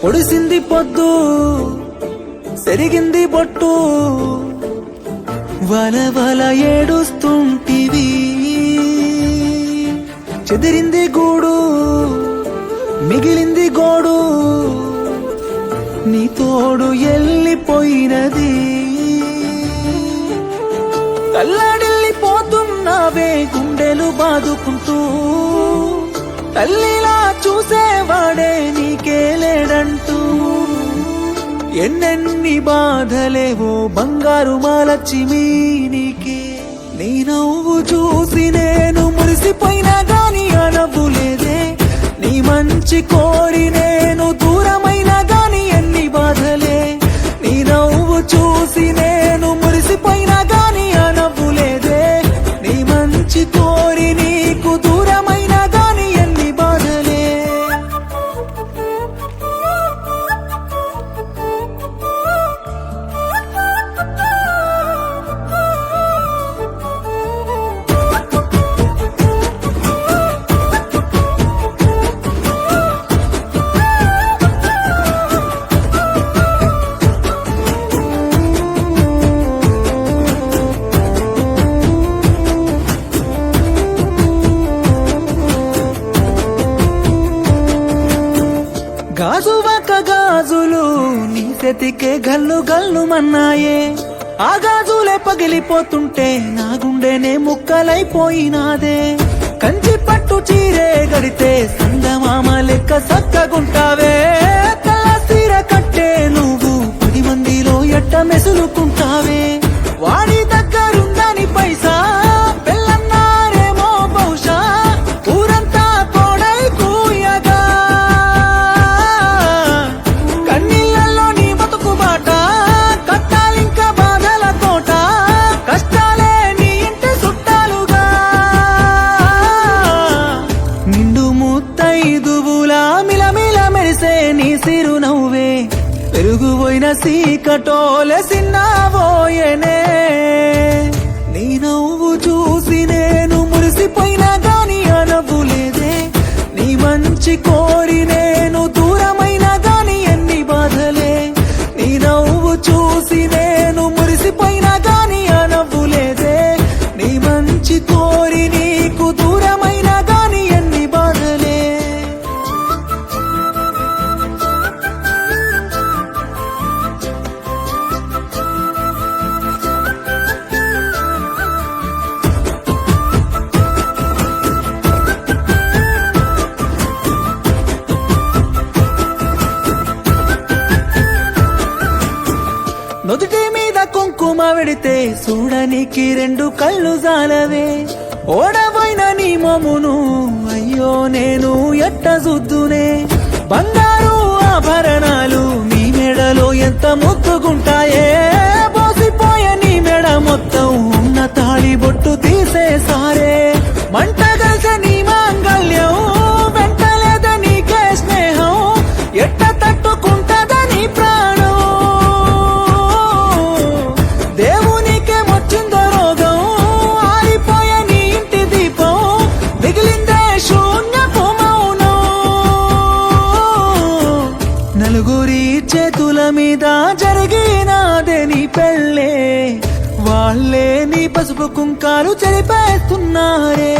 పొడిసింది పొద్దు సెరిగింది బొట్టు వల వల ఏడుస్తుంటివి చెదిరింది గూడు మిగిలింది గోడు నీ తోడు ఎల్లిపోయినది కల్లాడిల్లిపోతున్నావే గుండెలు బాదుకుంటూ తల్లిలా చూసేవాడే నీకే లేడంటూ ఎన్నెన్ని బాధలేవో బంగారు మాలచ్చిమి నీకే నీ నవ్వు చూసి నేను మురిసిపోయినా గాని ఆ నవ్వు లేదే నీ మంచి కోరి నేను దూరమైనా గాని ఎన్ని బాధలే నీ నవ్వు చూసి నేను మురిసిపోయినా గాని ఆ నవ్వు లేదే నీ మంచి కోరి నీకు దూరమైనా గాని ఎన్ని బాధలే గాజువక గాజులు నీ చేతికే గల్లు గల్లు మన్నాయే ఆ గాజులే పగిలిపోతుంటే నా గుండెనే ముక్కలైపోయినాదే కంచి పట్టు చీరే గడితే సందమామ లెక్క సక్కగుంటావే కళ్ళ సీర కట్టే నువ్వు 10 మందిలో ఎట్ట మెసులుకుంటావే వాడి దగ్గరుందని పైసా పెళ్ళన్నారేమో బహుశా ఊరంతా కోడై కూయగా కన్నీళ్ళల్లో నీ బతుకు బాట కట్టాలింక బాధల కోట కష్టాలే నీ ఇంటి చుట్టాలుగా నిండు ముత్తైదువులా మిలమిల మెరిసే నీ సిరునవ్వే పెరుగుపోయిన సీకటోలే సిన్నావోయనే నీ నవ్వు చూసి నేను మురిసిపోయినా గాని ఆ నవ్వు లేదే నీ మంచి కోరి నేను దూరమైనా గాని ఎన్ని బాధలే నీ నవ్వు చూసి నేను మురిసిపోయినా గాని ఆ నవ్వు లేదే నీ మంచి కోరి నీకు దూరమైనా గాని ఎన్ని బాధలే నుదుటి మీద కుంకుమ వెడితే చూడనికి 2 కళ్ళు జాలవే ఓడబోయిన నీ మోమును అయ్యో నేను ఎట్ట చూద్దునే బంగారు ఆభరణాలు నీ మెడలో ఎంత ముద్దుగుంటాయే బోసిపోయే నీ మెడ మొత్తం ఉన్న తాళి బొట్టు తీసేసారే మంట కలిసే నీ మాంగళ్యం వెంటలేద నీకే స్నేహం ఎట్ట తట్టుకుంటదని ప్రాణం దేవునికే వచ్చిందో రోగం ఆరిపోయే నీ ఇంటి దీపం మిగిలిందే శూన్యపు మౌనం నలుగురి చేతుల మీద జరిగినాదే నీ పెళ్ళే వాళ్ళే నీ పసుపు కుంకాలు చెరిపేస్తున్నారే